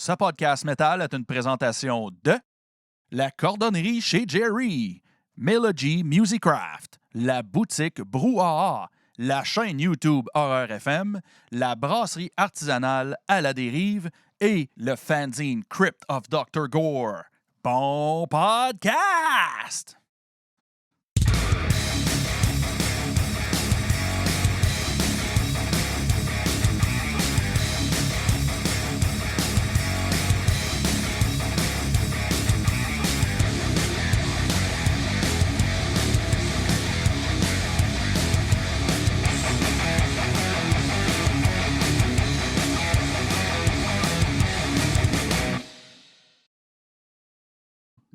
Ce podcast métal est une présentation de La Cordonnerie chez Jerry, Melody Musicraft, la boutique Brouhaha, la chaîne YouTube Horreur FM, la brasserie artisanale à la dérive et le fanzine Crypt of Dr. Gore. Bon podcast!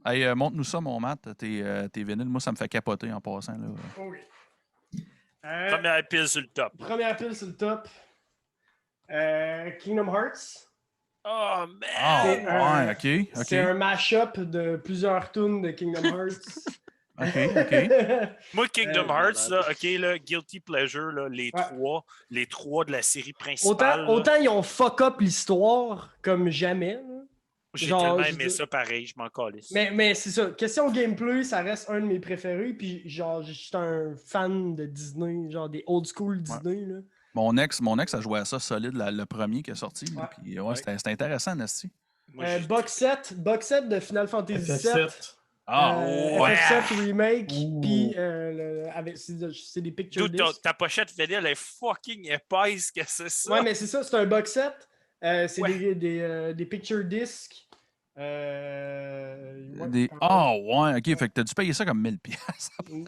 Hey, montre-nous ça, mon Matt, tes vinyles. Moi, ça me fait capoter en passant. Là. Oui. Première pile sur le top. Première pile sur le top. Kingdom Hearts. Oh, C'est man! OK. C'est un mash-up de plusieurs tunes de Kingdom Hearts. OK. Moi, Kingdom Hearts, là, OK, là, Guilty Pleasure, là, les trois de la série principale. Autant ils ont fuck up l'histoire comme jamais. Là. J'ai genre, tellement aimé ça pareil, je m'en calisse. Mais c'est ça. Question gameplay, ça reste un de mes préférés. Puis genre, je suis un fan de Disney, genre des old school Disney. Là. Mon ex a joué à ça solide, le premier qui est sorti. Là, Ouais. puis, c'était intéressant, Nasty. Box set de Final Fantasy VII. FF7 Remake. Puis c'est des picture discs. Ta pochette vénile est fucking épaisse, que c'est ça? Ouais, mais c'est ça, c'est un box set. C'est des picture discs. Ouais, OK. Fait que t'as dû payer ça comme 1000$.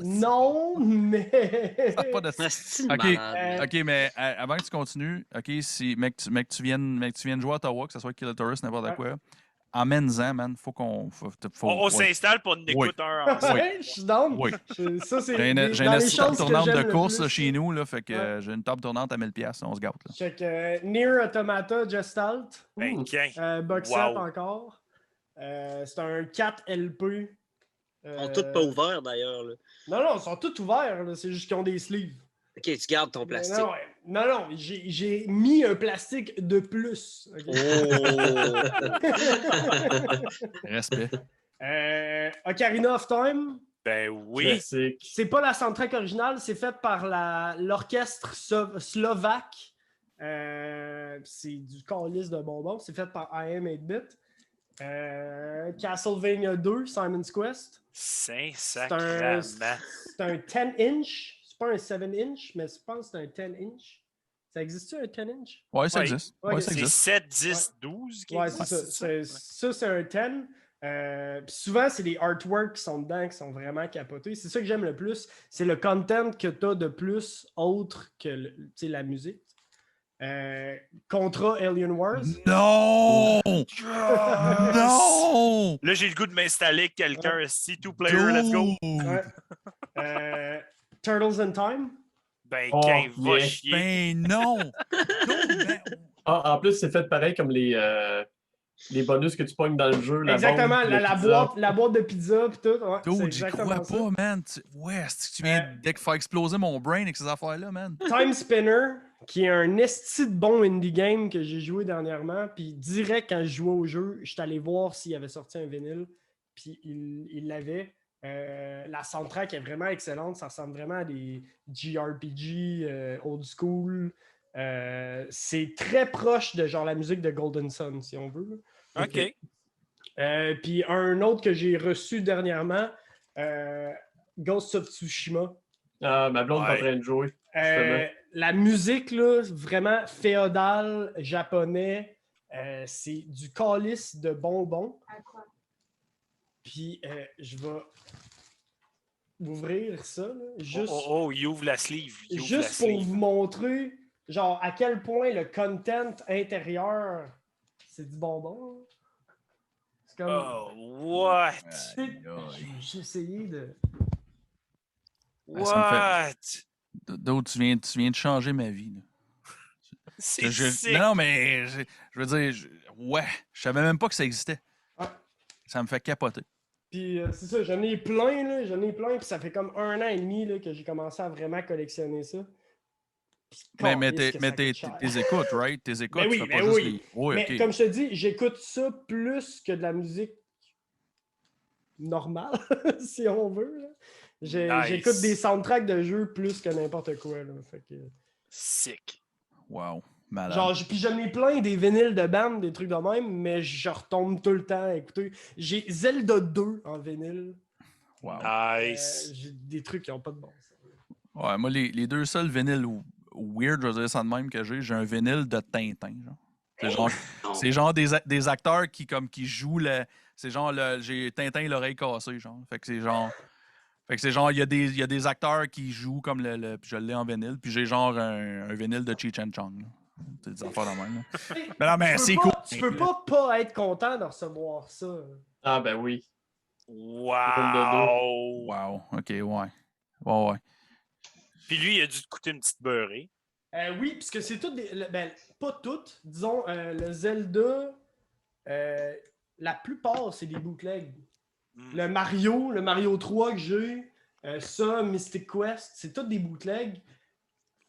Non, mais... Ça n'a pas de... OK, mais avant que tu continues, OK, mec, tu viennes jouer à Ottawa, que ce soit Kill Taurus, n'importe quoi, emmène-en, man. On s'installe pour une écoute ensemble. Oui, je suis down. Oui. Ça, c'est j'ai une table tournante de course là, chez nous, là, fait que j'ai une table tournante à 1000$, on se gâte. Là. Fait que Nier Automata Gestalt. Box set encore. C'est un 4 LP. Ils sont tous pas ouverts d'ailleurs. Là. Non, ils sont tous ouverts. Là. C'est juste qu'ils ont des sleeves. Ok, tu gardes ton plastique. Non, j'ai mis un plastique de plus. Okay? Oh! Respect. Ocarina of Time. Ben oui. Classique. C'est pas la soundtrack originale, c'est fait par l'orchestre slovaque. C'est du calice de bonbons. C'est fait par I Am 8-Bit. Castlevania 2, Simon's Quest. C'est un 10-inch. C'est pas un 7-inch, mais je pense que c'est un 10-inch. Ça existe-tu un 10-inch? Ouais, ça existe. Ouais, ça c'est existe. 7, 10, 12 qui ouais, c'est ça. Ça, c'est un 10. Puis souvent, c'est les artworks qui sont dedans, qui sont vraiment capotés. C'est ça que j'aime le plus. C'est le content que tu as de plus, autre que la musique. Contra Alien Wars. Non! Non! Là, j'ai le goût de m'installer quelqu'un. C2 player, let's go! Ouais. Turtles in Time. Ben, qu'un va chier. Ben non! En plus, c'est fait pareil comme les bonus que tu pognes dans le jeu. Exactement, la boîte de pizza pis tout. Ouais, Dude, j'y crois pas, man. Tu viens dès qu'il faut exploser mon brain avec ces affaires-là, man. Time Spinner, qui est un esti de bon indie game que j'ai joué dernièrement. Puis direct quand je jouais au jeu, j'étais allé voir s'il avait sorti un vinyle. Puis il l'avait. La soundtrack est vraiment excellente. Ça ressemble vraiment à des JRPG old school. C'est très proche de genre la musique de Golden Sun, si on veut. OK. Puis un autre que j'ai reçu dernièrement, Ghost of Tsushima. Ma blonde est en train de jouer. La musique, là, vraiment féodale, japonais, c'est du calice de bonbons. Puis je vais ouvrir ça. Là, juste, il ouvre la sleeve. Juste pour vous montrer genre à quel point le content intérieur, c'est du bonbon. C'est comme... Oh, what? J'ai essayé de... What? D'autres, tu viens de changer ma vie. Là. C'est sick. Non, mais je veux dire, je savais même pas que ça existait. Ouais. Ça me fait capoter. Puis c'est ça, j'en ai plein, puis ça fait comme 1 an et demi là, que j'ai commencé à vraiment collectionner ça. Mais t'es écoutes, right? T'es écoutes, Ben oui, tu fais ben pas juste oui. les... Oui, Mais OK. comme je te dis, j'écoute ça plus que de la musique normale, si on veut. Là. J'écoute des soundtracks de jeux plus que n'importe quoi. Là. Fait que... Sick. Wow, malade. Genre, puis j'en ai plein des vinyles de band, des trucs de même, mais je retombe tout le temps à écouter. J'ai Zelda 2 en vinyle. Wow. Nice. J'ai des trucs qui n'ont pas de bon sens. Ouais, moi, les deux seuls vinyles weird, je veux dire ça de même que j'ai un vinyle de Tintin. Genre. C'est genre des acteurs qui jouent c'est genre j'ai Tintin et l'oreille cassée, genre. Fait que c'est genre il y a des acteurs qui jouent comme puis je l'ai en vinyle, puis j'ai genre un vinyle de Cheech and Chong. C'est des affaires de même. Mais non, mais c'est cool. Tu peux pas être content de recevoir ça. Ah, ben oui. Wow! Wow, OK, ouais. Puis lui, il a dû te coûter une petite beurrée. Oui, puisque c'est toutes ben, pas toutes. Disons, le Zelda, la plupart, c'est des bootlegs. Le Mario 3 que j'ai, ça, Mystic Quest, c'est tous des bootlegs.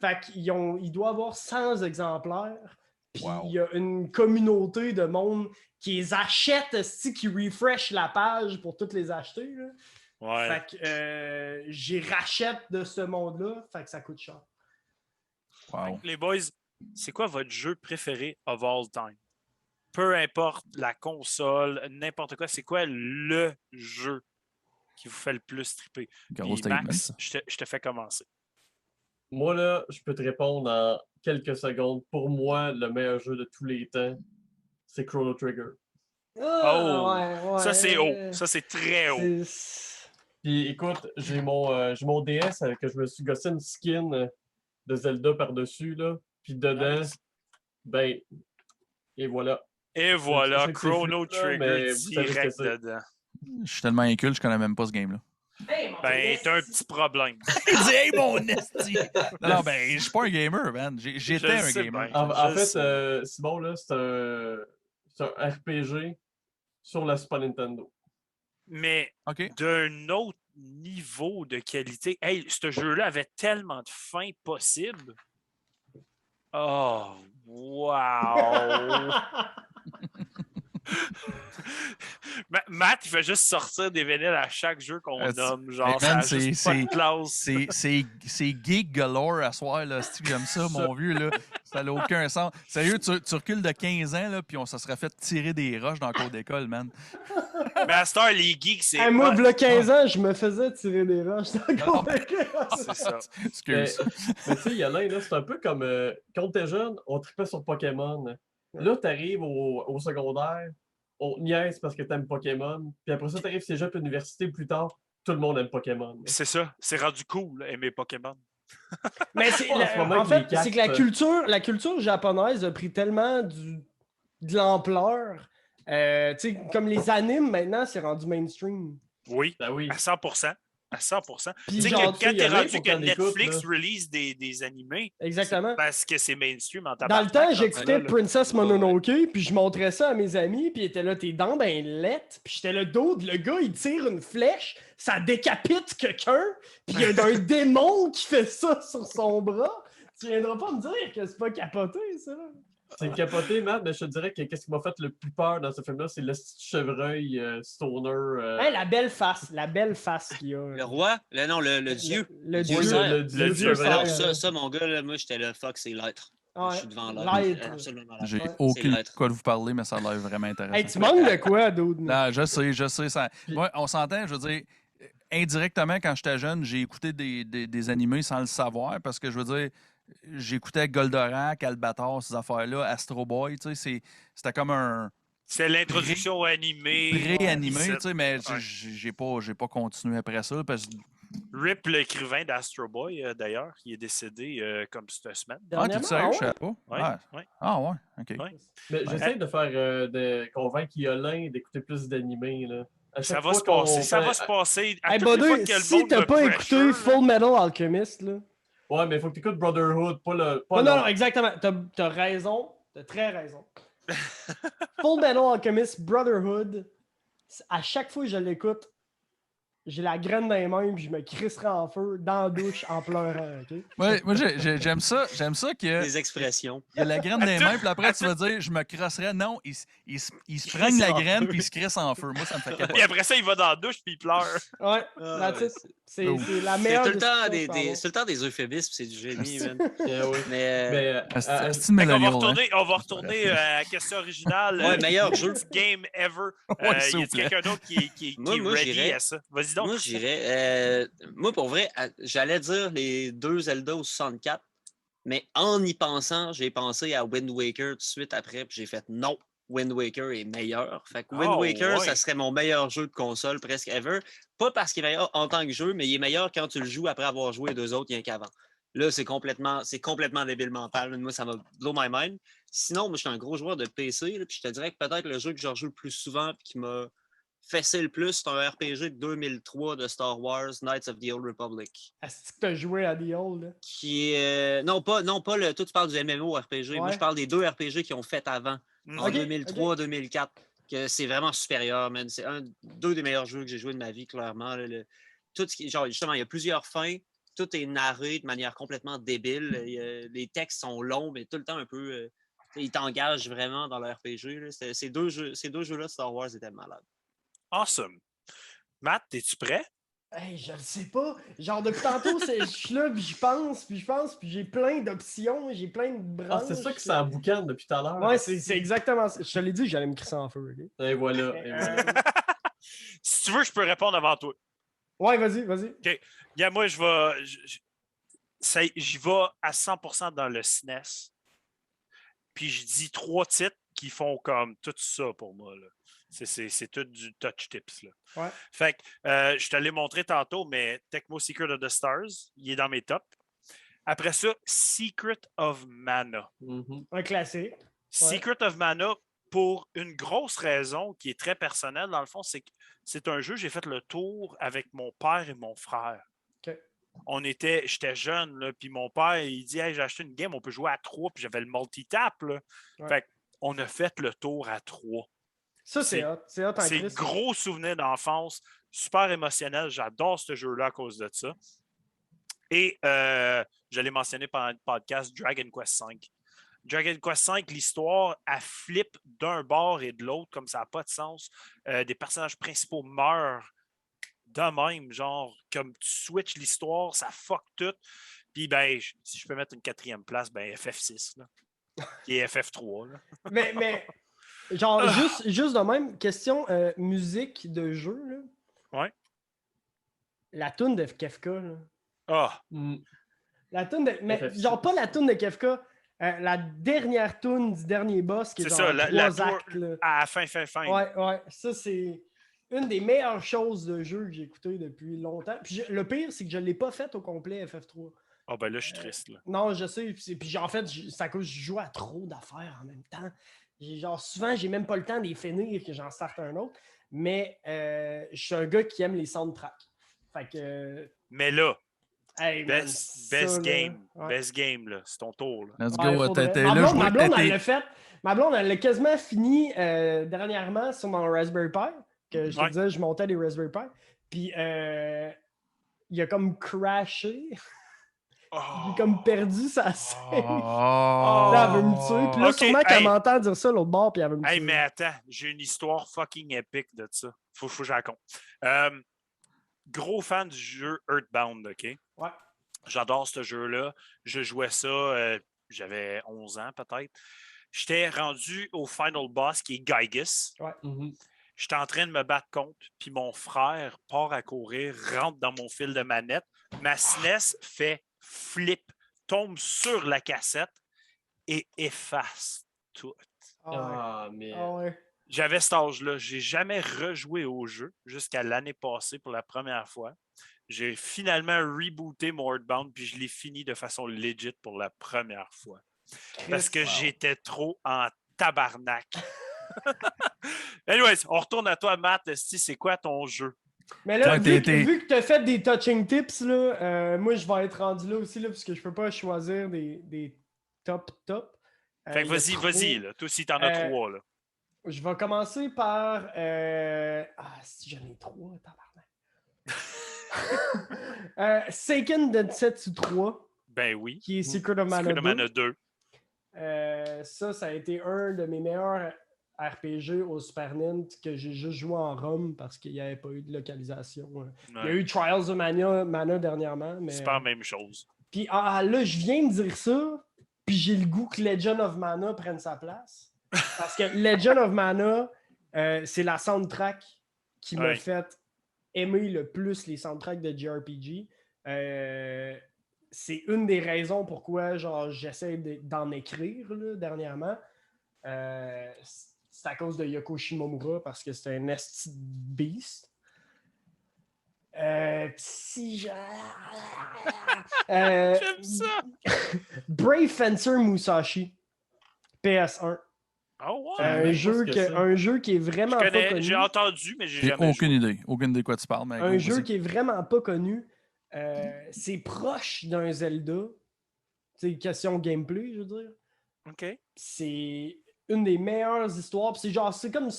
Fait qu'il doit avoir 100 exemplaires. Puis il y a une communauté de monde qui les achète, qui refresh la page pour toutes les acheter. Là. Ouais. Fait que j'y rachète de ce monde-là. Fait que ça coûte cher. Wow. Les boys, c'est quoi votre jeu préféré of all time? Peu importe la console, n'importe quoi, c'est quoi le jeu qui vous fait le plus triper? Puis Max, je te fais commencer. Moi, là, je peux te répondre en quelques secondes. Pour moi, le meilleur jeu de tous les temps, c'est Chrono Trigger. Ouais. Ça, c'est haut. Ça, c'est très haut. Puis écoute, j'ai mon DS avec que je me suis gossé une skin de Zelda par-dessus, là. Puis dedans, ben, et voilà. Et voilà, Chrono fou, là, Trigger direct dedans. Je suis tellement inculte, je connais même pas ce game-là. Ben, t'as un petit problème. Il dit, hey, mon esti! Non, ben, je suis pas un gamer, man. J'étais un gamer. En fait, Simon, là, c'est un RPG sur la Super Nintendo. Mais d'un autre niveau de qualité. Hey, ce jeu-là avait tellement de fins possibles. Oh, wow! Matt, il fait juste sortir des vinyles à chaque jeu qu'on nomme. Genre, man, ça a juste pas de classe. C'est geek galore à soir, là. J'aime ça, mon vieux, là. Ça n'a aucun sens. Sérieux, tu recules de 15 ans, là, puis on se serait fait tirer des roches dans le cours d'école, man. Mais à cette heure, les geeks, c'est... moi, il y a 15 ans, je me faisais tirer des roches dans le cours d'école. C'est ça. Excuse. Mais tu sais, il y en a, là, c'est un peu comme quand t'es jeune, on tripait sur Pokémon. Là, t'arrives au secondaire, on te niaise parce que t'aimes Pokémon. Puis après ça, t'arrives cégep à l'université plus tard, tout le monde aime Pokémon. C'est ça. C'est rendu cool, aimer Pokémon. Mais en fait, c'est que la culture japonaise a pris tellement de l'ampleur. Tu sais, comme les animes, maintenant, c'est rendu mainstream. Oui, ben oui. À 100%. À 100%. Tu sais, quand t'es rendu que Netflix release des animés, exactement. Parce que c'est mainstream en Dans le temps, j'écoutais Princess Mononoke, puis je montrais ça à mes amis, puis ils étaient là, tes dents, ben lettres, puis j'étais là, le gars, il tire une flèche, ça décapite quelqu'un, puis il y a un démon qui fait ça sur son bras. Tu viendras pas me dire que c'est pas capoté, ça. C'est capoté, Matt, mais je te dirais que qu'est-ce qui m'a fait le plus peur dans ce film-là, c'est le petit chevreuil stoner. La belle face qu'il y a. Le roi? Le dieu. Le dieu. Le dieu. Alors ça, mon gars, là, moi, j'étais là, fuck, c'est l'être. Ouais. Je suis devant l'être. J'ai aucune de quoi vous parler, mais ça a l'air vraiment intéressant. Hey, tu manques de quoi, dude? Non, je sais. Ça... Moi, on s'entend, je veux dire, indirectement, quand j'étais jeune, j'ai écouté des animés sans le savoir, parce que je veux dire, j'écoutais Goldorak, Albator, ces affaires-là, Astro Boy, tu sais, c'était comme un... C'est l'introduction animée. Pré-animé, tu sais, mais j'ai pas continué après ça, parce que... Rip, l'écrivain d'Astro Boy, d'ailleurs, qui est décédé comme cette semaine. Ah, tu sais, je sais pas. Ouais. Ah ouais, OK. Ouais. Mais j'essaie de faire de convaincre Yolin d'écouter plus d'animés, là. Ça va se passer. Ça va se passer. Hey, Buddy, si t'as pas écouté Full Metal Alchemist, là... Ouais, mais il faut que tu écoutes Brotherhood, pas le... non, exactement. T'as raison. T'as très raison. Full Metal Alchemist Brotherhood, à chaque fois que je l'écoute, j'ai la graine dans les mains puis je me crisserais en feu dans la douche en pleurant, OK? Ouais, moi, j'aime ça que Les expressions. il y a la graine dans les mains, puis après, tu vas dire, je me crosserais. Non, il se prenne la en graine, feu. puis il se crisse en feu. Moi, ça me fait Puis capoter. après ça, il va dans la douche puis il pleure. Ouais, Ah, that's ouais, it. C'est la C'est meilleure tout le temps discussion que je peux c'est tout le temps des euphémismes, c'est du génie, man. Oui. Mais Mais, C'est à- une Fait qu'on millennial, on va retourner à la question originale. Ouais, meilleur jeu. Best game ever. Ouais, s'il Y vous a plaît. quelqu'un d'autre qui Moi, est ready j'irais- à ça? Vas-y donc. Moi, j'irais. Moi, pour vrai, j'allais dire les 2 Zelda au 64, mais en y pensant, j'ai pensé à Wind Waker tout de suite après, puis j'ai fait non. Wind Waker est meilleur. Fait que Wind Oh, Waker, ouais. ça serait mon meilleur jeu de console presque ever. Pas parce qu'il est meilleur en tant que jeu, mais il est meilleur quand tu le joues après avoir joué les 2 autres rien qu'avant. Là, c'est complètement débile mental. Moi, ça m'a blow my mind. Sinon, moi, je suis un gros joueur de PC, là, puis je te dirais que peut-être le jeu que je rejoue le plus souvent puis qui m'a fessé le plus, c'est un RPG de 2003 de Star Wars, Knights of the Old Republic. Est-ce que tu as joué à The Old? Là? Qui est. Non, pas le. Toi, tu parles du MMO-RPG. Moi, Ouais. je parle des 2 RPG qui ont fait avant, en Ok, 2003-2004, que c'est vraiment supérieur, man. C'est deux des meilleurs jeux que j'ai joué de ma vie, clairement. Là. Tout ce qui, genre, justement, il y a plusieurs fins. Tout est narré de manière complètement débile. Les textes sont longs, mais tout le temps un peu. Ils t'engagent vraiment dans le RPG. Là. Ces deux jeux-là de Star Wars étaient malades. Awesome. Matt, es-tu prêt? Hey, je le sais pas. Genre, depuis tantôt, je suis là, puis je pense, puis j'ai plein d'options, j'ai plein de branches. Ah, c'est ça que ça boucane depuis tout à l'heure. Ouais, c'est exactement ça. Je te l'ai dit que j'allais me crisser en feu. OK? Et voilà. Et voilà. Si tu veux, je peux répondre avant toi. Ouais, vas-y. Regarde, moi, j'y vais à 100% dans le SNES. Puis je dis 3 titres qui font comme tout ça pour moi. Là. C'est tout du touch tips. Là. Ouais. Fait que je te l'ai montré tantôt, mais Tecmo Secret of the Stars, il est dans mes tops. Après ça, Secret of Mana. Mhm. Un classique. Secret of Mana, pour une grosse raison qui est très personnelle, dans le fond, c'est que c'est un jeu, j'ai fait le tour avec mon père et mon frère. OK. J'étais jeune, là, puis mon père, il dit hey, j'ai acheté une game, on peut jouer à 3, puis j'avais le multitap. Là. Ouais. Fait qu'on a fait le tour à 3. Ça, c'est hot. C'est hot en C'est Christ. gros souvenir d'enfance, super émotionnel. J'adore ce jeu-là à cause de ça. Et je l'ai mentionné pendant le podcast Dragon Quest V. Dragon Quest V, l'histoire, elle flippe d'un bord et de l'autre, comme ça n'a pas de sens. Des personnages principaux meurent de même, genre, comme tu switches l'histoire, ça fuck tout. Puis, ben, si je peux mettre une 4e place, ben, FF6, là. Et FF3, là. Mais genre, juste de même, question musique de jeu. Là. Ouais. La toune de Kefka. Là. Ah! Mm. La toune de. Mais FF6. genre, pas la toune de Kefka. La dernière toune du dernier boss qui est C'est genre ça, la 3 actes. Là. À la fin. Ouais. Ça, c'est une des meilleures choses de jeu que j'ai écouté depuis longtemps. Puis le pire, c'est que je ne l'ai pas fait au complet FF3. Ah, ben là, je suis triste, là. Non, je sais. Puis en fait, c'est à cause que je joue à trop d'affaires en même temps. Genre, souvent, j'ai même pas le temps d'y finir que j'en starte un autre. Mais je suis un gars qui aime les soundtracks. Fait que. Mais là, Hey, man, best ça, game. là, ouais. Best game, là. C'est ton tour, là. Let's Ouais, go. faudrait. T'es Ma là, je blonde, vois ma que blonde, elle t'étais. l'a fait. Ma blonde, elle l'a quasiment fini dernièrement sur mon Raspberry Pi. Que je te Ouais. disais, je montais des Raspberry Pi. Puis il a comme crashé. Il a comme perdu sa save. Oh. Là, elle veut me tuer. Puis là, Ok, sûrement qu'elle hey. m'entend dire ça l'autre bord, puis elle veut me tuer. Hey, mais attends, j'ai une histoire fucking épique de ça. Faut que je la raconte. Gros fan du jeu Earthbound, OK? Ouais. J'adore ce jeu-là. Je jouais ça, j'avais 11 ans peut-être. J'étais rendu au final boss qui est Gygus. Mhm. J'étais en train de me battre contre, puis mon frère part à courir, rentre dans mon fil de manette. Ma SNES fait flip, tombe sur la cassette et efface tout. Ah ouais. Ah, mais. Ah ouais. J'avais cet âge-là. J'ai jamais rejoué au jeu jusqu'à l'année passée pour la première fois. J'ai finalement rebooté mon Earthbound puis je l'ai fini de façon legit pour la première fois. Parce que j'étais trop en tabarnak. Anyways, on retourne à toi, Matt. C'est quoi ton jeu? Mais là, Ouais, vu que tu as fait des touching tips, là, moi, je vais être rendu là aussi, là, parce que je peux pas choisir des top. Fait que il y a vas-y. trop. Là. Toi aussi, t'en as 3. Là. Je vais commencer par... si j'en ai 3, tabarnak. Seiken Densetsu 3, Ben oui. qui est Secret of Mana Secret of 2. Mana 2. Ça a été un de mes meilleurs RPG au Super Nintendo que j'ai juste joué en ROM parce qu'il n'y avait pas eu de localisation. Il y a eu Trials of Mana dernièrement. Mais... C'est pas la même chose. Puis là, je viens de dire ça, puis j'ai le goût que Legend of Mana prenne sa place. Parce que Legend of Mana, c'est la soundtrack qui m'a fait aimer le plus les soundtracks de JRPG. C'est une des raisons pourquoi j'essaie d'en écrire là, dernièrement. C'est à cause de Yoko Shimomura parce que c'est un esti beast. J'aime ça! Brave Fencer Musashi, PS1. Oh ouais! Un jeu qui est vraiment pas connu. J'ai entendu, mais j'ai J'ai jamais aucune joué. idée. Aucune idée de quoi tu parles. Mais Un jeu qui est vraiment pas connu. C'est proche d'un Zelda. C'est question gameplay, je veux dire. OK. C'est une des meilleures histoires. C'est comme...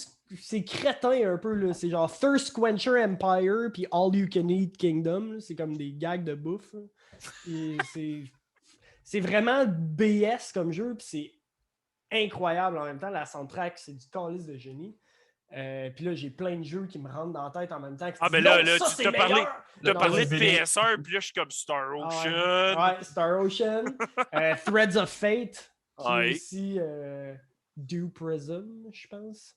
C'est crétin un peu, là. C'est genre Thirst Quencher Empire puis All You Can Eat Kingdom. Là. C'est comme des gags de bouffe. C'est vraiment BS comme jeu, puis c'est incroyable en même temps. La soundtrack, c'est du calice de génie. Puis là, j'ai plein de jeux qui me rentrent dans la tête en même temps. Ah, ben là, ça, tu t'as parlé de c'est PS1, puis là, je suis comme Star Ocean. Ouais, Star Ocean. Threads of Fate, qui est Ouais. aussi Dew Prism, je pense.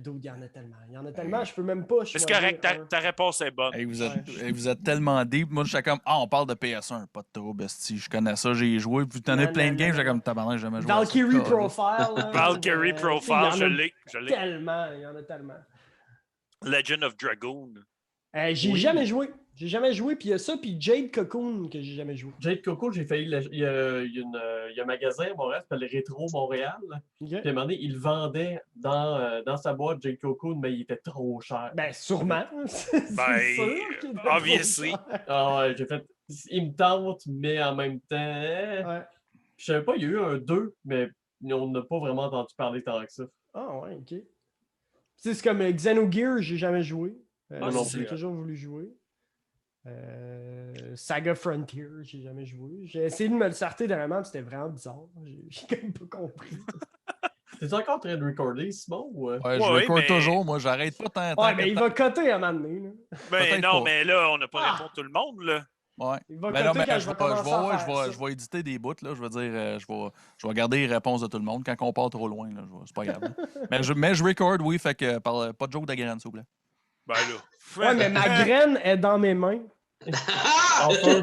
D'où il y en a tellement. Il y en a tellement, je peux même pas. C'est correct, ta réponse est bonne. Hey, vous êtes tellement deep. Moi, j'étais comme, on parle de PS1, pas de trouble, esti. Je connais ça, j'ai joué. Puis t'en as plein de games, j'étais comme, tabarnak, j'ai jamais joué. Valkyrie Profile. Valkyrie Profile, je l'ai. Tellement, il y en a tellement. Legend of Dragoon. J'ai jamais joué. J'ai jamais joué, puis il y a ça, puis Jade Cocoon que j'ai jamais joué. Jade Coco, j'ai failli. Il y a un magasin à Montréal, ça s'appelle Rétro Montréal. Puis à un moment donné, il vendait dans sa boîte Jade Cocoon, mais il était trop cher. Ben, sûrement. C'est sûr qu'il était obviously. trop cher. Ah ouais, j'ai fait. Il me tente, mais en même temps. Ouais. Je savais pas, il y a eu un 2, mais on n'a pas vraiment entendu parler tant que ça. Ah ouais, ok. C'est comme Xenogears, j'ai jamais joué. non J'ai plus. toujours voulu jouer. Saga Frontier, j'ai jamais joué. J'ai essayé de me le sortir dernièrement, puis c'était vraiment bizarre. J'ai comme pas compris. T'es encore en train de recorder, Simon? Ou... Ouais, je record toujours. Moi, j'arrête pas tant. Ouais, mais il va coter à un moment donné. Là. Ben Peut-être non, pas. mais là, on n'a pas répondu tout le monde, là. Ouais. Il va Mais non, coter mais quand je vais commencer à faire ça. vais éditer des bouts. Là. Je veux dire, je vais garder les réponses de tout le monde. Quand on part trop loin, là, c'est pas grave. Là. mais je record, oui. Fait que pas de joke de graine, s'il vous plaît. Ben là. Ouais, mais ma graine est dans mes mains. Enfin!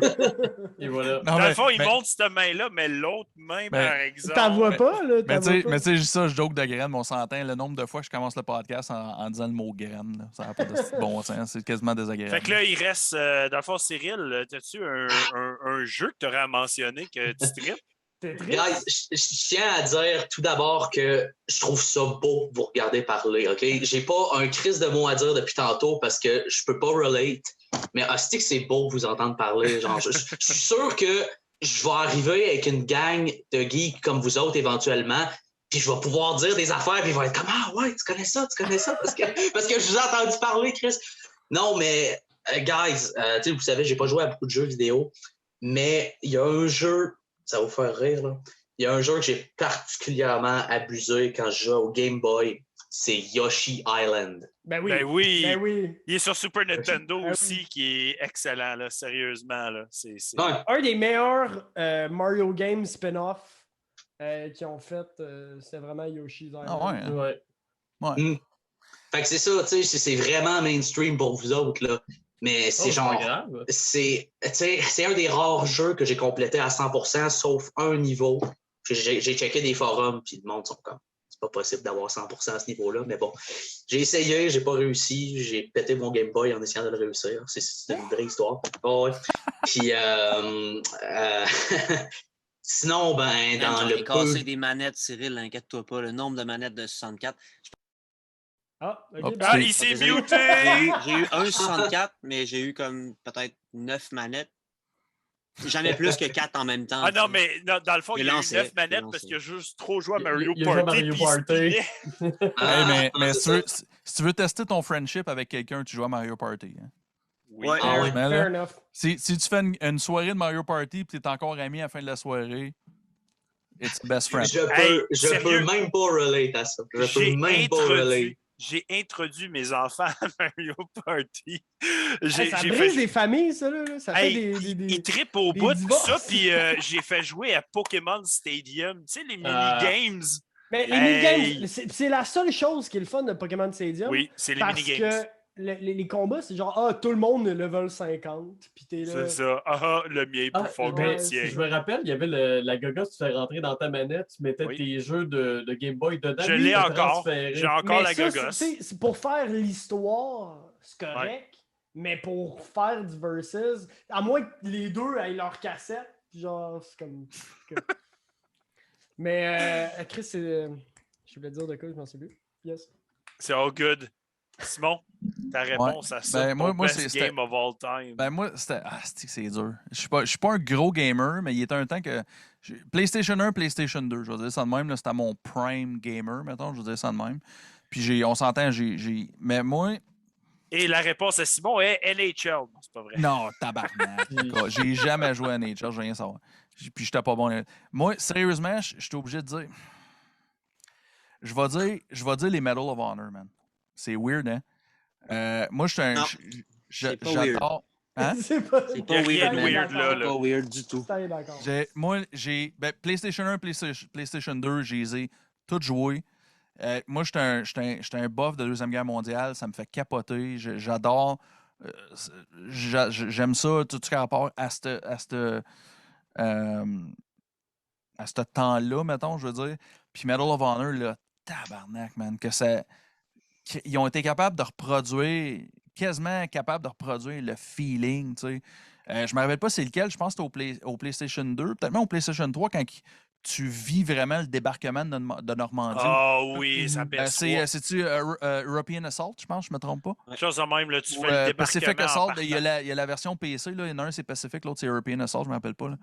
Et voilà. Non, Dans le fond, il monte cette main-là, mais l'autre main, par exemple. T'en vois pas, là? Mais tu sais, juste ça, je joke de graine, mais on s'entend. Le nombre de fois que je commence le podcast en disant le mot graine, là, ça n'a pas de bon sens. C'est quasiment désagréable. Fait que là, il reste, dans le fond, Cyril, as-tu un jeu que tu aurais à mentionner que tu tripes? Guys, je tiens à dire tout d'abord que je trouve ça beau vous regarder parler, OK? J'ai pas un crise de mots à dire depuis tantôt parce que je peux pas relate, mais hostie que c'est beau vous entendre parler. Genre, je suis sûr que je vais arriver avec une gang de geeks comme vous autres éventuellement, puis je vais pouvoir dire des affaires, puis ils vont être comme « Ah ouais, tu connais ça, parce que je vous ai entendu parler, Chris. » Non, mais guys, vous savez, j'ai pas joué à beaucoup de jeux vidéo, mais il y a un jeu... Ça va vous faire rire, là. Il y a un jeu que j'ai particulièrement abusé quand je joue au Game Boy. C'est Yoshi Island. Ben oui. Ben oui. Ben oui. Il est sur Super Nintendo Ben aussi, qui est excellent, là, sérieusement. Là. C'est... Ouais. Un des meilleurs Mario Game spin-off qu'ils ont fait, c'est vraiment Yoshi's Island. Ah ouais, hein? Ouais. Fait que c'est ça, tu sais, c'est vraiment mainstream pour vous autres, là. Mais c'est C'est genre... pas grave. C'est un des rares jeux que j'ai complété à 100%, sauf un niveau. J'ai checké des forums, puis le monde sont comme... C'est pas possible d'avoir 100% à ce niveau-là, mais bon. J'ai essayé, j'ai pas réussi. J'ai pété mon Game Boy en essayant de le réussir. C'est une vraie histoire. Oh, ouais. Puis... Sinon, ben, dans le J'ai peu... cassé des manettes, Cyril, inquiète-toi pas. Le nombre de manettes de 64. Ah, ok. Hop, Ah, il s'est Désolé. muté! J'ai eu un 64, mais j'ai eu comme peut-être 9 manettes. Jamais plus que 4 en même temps. Ah non, mais dans le fond, il y a eu lancé, 9 j'ai manettes lancé. parce qu'il a juste trop joué à Mario Il a joué à Party. Mario puis il se Party. pliait. Ah, mais c'est ça. Si tu veux tester ton friendship avec quelqu'un, tu joues à Mario Party. Hein. Oui. Ouais. Ah ouais. Mais Fair là, enough. si tu fais une soirée de Mario Party et tu es encore ami à la fin de la soirée, it's best friend. Je sérieux? peux même pas relate à ça. Je peux même pas relate. J'ai introduit mes enfants à Mario Party. Hey, ça brise des familles, ça. Là. Ça fait Ils trippent au des bout de divorces. ça, puis j'ai fait jouer à Pokémon Stadium. Tu sais, les mini-games. Mais les minigames, c'est la seule chose qui est le fun de Pokémon Stadium. Oui, c'est les parce minigames. que les combats, c'est genre, tout le monde est level 50. Puis t'es là. C'est ça. Ah, le mien est plus fort que le tien. Je me rappelle, il y avait la gogosse, tu fais rentrer dans ta manette, tu mettais tes jeux de Game Boy dedans. Je l'ai encore. J'ai encore la gogosse. C'est pour faire l'histoire, c'est correct. Ouais. Mais pour faire du versus, à moins que les deux aient leur cassette, genre, c'est comme. Mais Chris, c'est. Je voulais dire de quoi, je m'en sais plus. Yes. C'est all good. Simon, ta réponse à ça, moi, best game of all time. Ben moi, c'était... Ah, c'est dur. Je suis pas un gros gamer, mais il y a un temps que... PlayStation 1, PlayStation 2, je vais dire ça de même. C'était mon prime gamer, mettons, je vais dire ça de même. Puis on s'entend, mais moi... Et la réponse à Simon est NHL. C'est pas vrai. Non, tabarnak. J'ai jamais joué à NHL, je veux rien savoir. Puis j'étais pas bon. Moi, sérieusement, j'étais obligé de dire... Je vais dire les Medal of Honor, man. C'est weird, hein? Moi, j'adore... Hein? C'est pas weird, là. C'est pas weird du tout. Moi, PlayStation 1, PlayStation 2, je les ai toutes jouées. Moi, j'étais un buff de Deuxième Guerre mondiale. Ça me fait capoter. J'adore. J'aime ça, tout ce qui a rapport à ce temps-là, mettons, je veux dire. Puis Medal of Honor, là, tabarnak, man, ils ont été capables de reproduire, quasiment capables de reproduire le feeling, tu sais. Je me rappelle pas c'est lequel, je pense que c'était au PlayStation 2, peut-être même au PlayStation 3, quand tu vis vraiment le débarquement de Normandie. Ah oui, ça pèse. C'est-tu European Assault, je pense, je me trompe pas? Chose de même, là, tu fais le débarquement. Pacific Assault, il y a la version PC, là. Il y en a un, c'est Pacific, l'autre, c'est European Assault, je me rappelle pas. Là.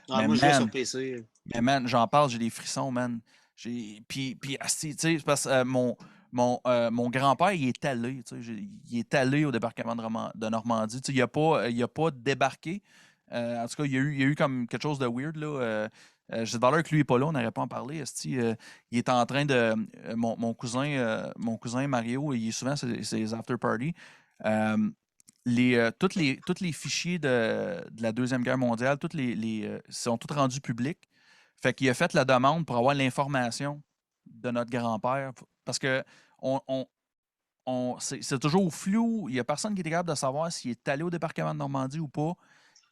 Ah, moi, je joue sur PC. Mais man, j'en parle, j'ai des frissons, man. Puis tu sais, parce que mon grand-père, il est allé, tu sais, il est allé au débarquement de Normandie. Tu sais, il a pas débarqué. En tout cas, il y a eu comme quelque chose de weird, là. J'ai de valeur que lui n'est pas là, on n'aurait pas en parler. Il est en train de. Mon cousin Mario, il est souvent ses after-parties. Tous les fichiers de la Deuxième Guerre mondiale, sont tous rendus publics. Fait qu'il a fait la demande pour avoir l'information de notre grand-père. Parce que c'est toujours flou. Il n'y a personne qui est capable de savoir s'il est allé au débarquement de Normandie ou pas.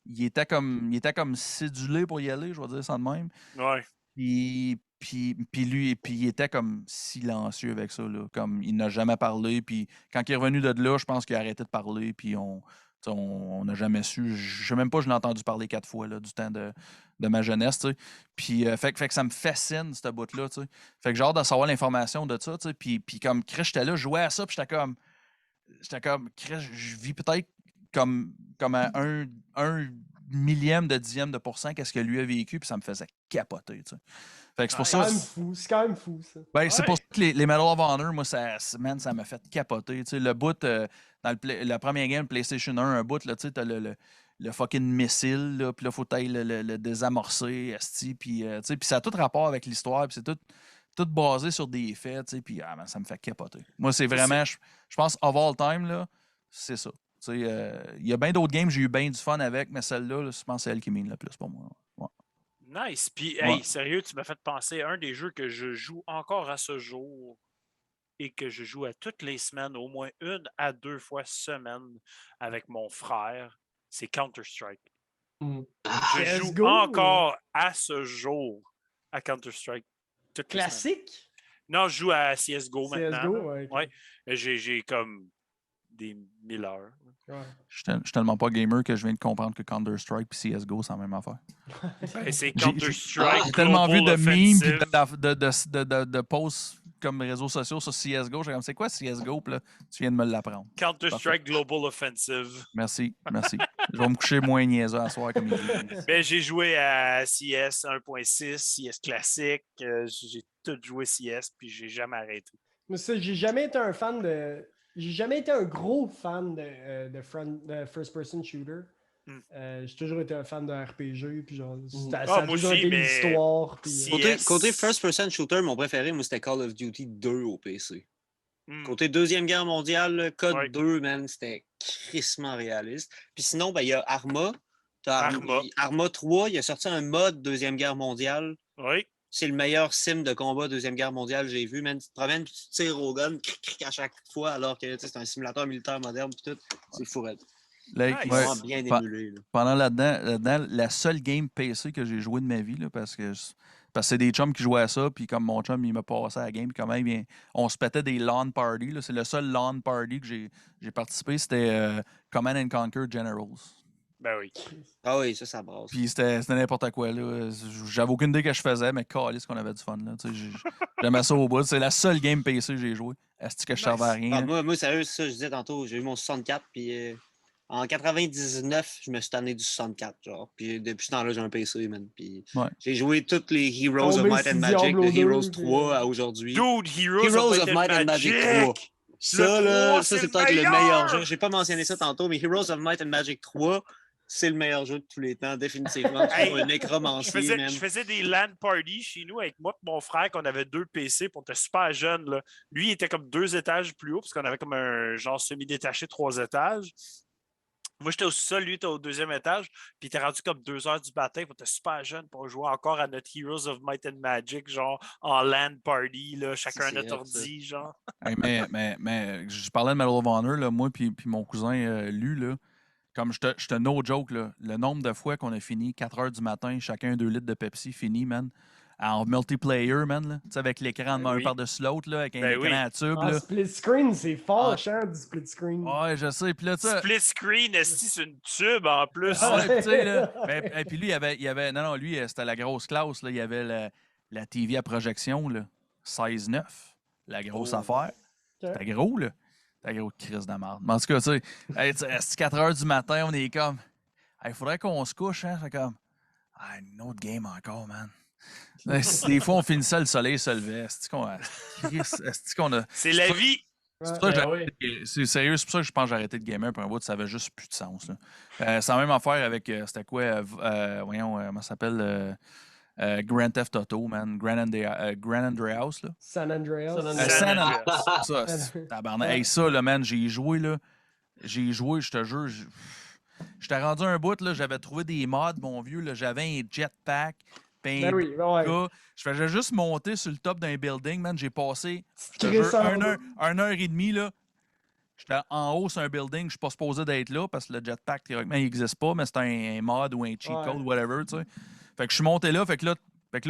Il était comme cédulé pour y aller, je vais dire ça de même. Ouais. Puis il était comme silencieux avec ça, là, comme il n'a jamais parlé. Puis quand il est revenu de là, je pense qu'il a arrêté de parler. Puis on n'a jamais su. Je sais même pas, je l'ai entendu parler 4 fois là, du temps de ma jeunesse. T'sais. Puis fait que ça me fascine, cette bout-là. T'sais. Fait que j'ai hâte de savoir l'information de ça. Puis comme Chris, j'étais là, je jouais à ça, puis j'étais comme Chris, je vis peut-être comme à un millième de dixième de % qu'est-ce que lui a vécu, puis ça me faisait capoter. T'sais. Fait que c'est pour ça. C'est quand même fou, ça. Ben, c'est pour ça que les Medal of Honor, moi, ça m'a fait capoter. T'sais, le bout, dans la première game PlayStation 1, un bout, tu sais, t'as le fucking missile, là, puis là, faut tailler le désamorcer, puis ça a tout rapport avec l'histoire, puis c'est tout basé sur des faits, puis ça me fait capoter. Moi, c'est vraiment, je pense, of all time, là, c'est ça. Il y a bien d'autres games, j'ai eu bien du fun avec, mais celle-là, je pense que c'est elle qui mine le plus pour moi. Ouais. Nice. Puis, hey, sérieux, tu m'as fait penser à un des jeux que je joue encore à ce jour et que je joue à toutes les semaines, au moins 1 à 2 fois semaine avec mon frère, c'est Counter-Strike. Je joue encore à ce jour à Counter-Strike. Classique? Non, je joue à CSGO maintenant. CSGO, ouais. J'ai comme des 1000 heures. Ouais. Je suis tellement pas gamer que je viens de comprendre que Counter-Strike et CSGO, c'est la même affaire. C'est Counter-Strike. J'ai tellement vu de memes et de posts comme réseaux sociaux sur CSGO. J'ai comme, c'est quoi CSGO? Puis là, tu viens de me l'apprendre. Counter-Strike Global Offensive. Merci. Je vais me coucher moins niaiseux à soir comme il dit. Ben, j'ai joué à CS 1.6, CS classique. J'ai tout joué CS, puis j'ai jamais arrêté. Mais ça, j'ai jamais été un fan de. J'ai jamais été un gros fan de first-person shooter. J'ai toujours été un fan de RPG, puis genre, ça a toujours été l'histoire. Puis, côté first-person shooter, mon préféré, moi, c'était Call of Duty 2 au PC. Côté Deuxième Guerre mondiale, Code 2, man, c'était crissement réaliste. Puis sinon, ben, il y a Arma. Arma 3, il a sorti un mode Deuxième Guerre mondiale. Oui. C'est le meilleur sim de combat Deuxième Guerre mondiale que j'ai vu, man. Tu te promènes, puis tu tires au gun, à chaque fois, alors que c'est un simulateur militaire moderne, puis tout. C'est fou, raide. Vraiment bien émulé. Pendant là-dedans, la seule game PC que j'ai joué de ma vie, là, parce que c'est des chums qui jouaient à ça, puis comme mon chum, il m'a passé à la game, puis quand même, on se pétait des LAN parties. C'est le seul LAN party que j'ai participé, c'était Command and Conquer Generals. Ben oui. Ah oui, ça brasse. Puis c'était n'importe quoi, là. J'avais aucune idée que je faisais, mais calisse qu'on avait du fun, là. J'aimais ça au bout. C'est la seule game PC que j'ai joué. Est-ce que je servais à rien? Moi, sérieux, ça, je disais tantôt, j'ai eu mon 64, puis en 99, je me suis tanné du 64, genre. Puis depuis ce temps-là, j'ai un PC, man. Puis j'ai joué tous les Heroes of Might and Magic, de Heroes 3 à aujourd'hui. Dude, Heroes of Might and Magic 3. Ça, c'est peut-être le meilleur jeu. J'ai pas mentionné ça tantôt, mais Heroes of Might and Magic 3, c'est le meilleur jeu de tous les temps, définitivement. Un nécromancier, je faisais des LAN parties chez nous avec moi et mon frère, qu'on avait 2 PC, puis on était super jeunes. Là. Lui, il était comme 2 étages plus haut, parce qu'on avait comme un genre semi-détaché 3 étages. Moi, j'étais au sol, lui était au 2e étage, puis il était rendu comme 2 heures du matin, on était super jeunes pour jouer encore à notre Heroes of Might and Magic, genre en LAN party, là, chacun à notre ordi, genre. mais je parlais de Medal of Honor, là, moi puis mon cousin Lu, là. Comme je te no joke, là, le nombre de fois qu'on a fini 4 heures du matin, chacun 2 litres de Pepsi, fini, man. En multiplayer, man, là. Avec l'écran un par-dessus l'autre, là, avec un écran à tube. Là. Split screen, c'est fort, du split screen. Ouais, je sais. Puis là, split screen, c'est une tube en plus. Ouais, tu sais, là. Et puis lui, il y avait. Non, lui, c'était la grosse classe, là. Il y avait la TV à projection, là. 16-9. La grosse affaire. C'était gros, là. C'était gros crise de merde. Mais en tout cas, tu sais, à 4 heures du matin, on est comme. Il faudrait qu'on se couche, hein. C'est comme. Une autre game encore, man. Des fois, on finissait, le soleil se levait. C'est la vie! C'est sérieux, c'est pour ça que je pense que j'ai arrêté de gamer pour un bout, ça avait juste plus de sens. C'est la même affaire avec, c'était quoi, voyons, comment ça s'appelle, Grand Theft Auto, man, Grand Andreas, là. San Andreas. San Andreas. Ça, tabarnak. Hey, ça, là, man, j'ai joué, je te jure, j'étais rendu un bout, là, j'avais trouvé des mods, mon vieux, là, j'avais un jetpack. Je faisais juste monter sur le top d'un building, man. J'ai passé 1 heure et demie, là. J'étais en haut sur un building, je suis pas supposé d'être là parce que le jetpack, théoriquement, il n'existe pas, mais c'est un mod ou un cheat code, whatever, tu sais. Fait que je suis monté là, fait que là,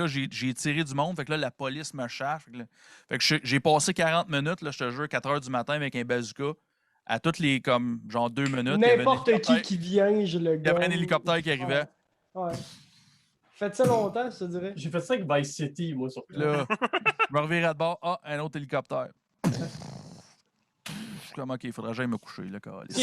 j'ai tiré du monde, fait que là, la police me cherche. Fait que j'ai passé 40 minutes, là, je te jure, 4 heures du matin avec un bazooka. À toutes les, comme, genre 2 minutes. N'importe qui vient, je le gagne. Il y avait un hélicoptère qui arrivait. Ouais. Faites ça longtemps, je te dirais. J'ai fait ça avec Vice City, moi, surtout. Là, je me revirais de bord. Un autre hélicoptère. Je suis comme, OK, il faudrait jamais me coucher, là, il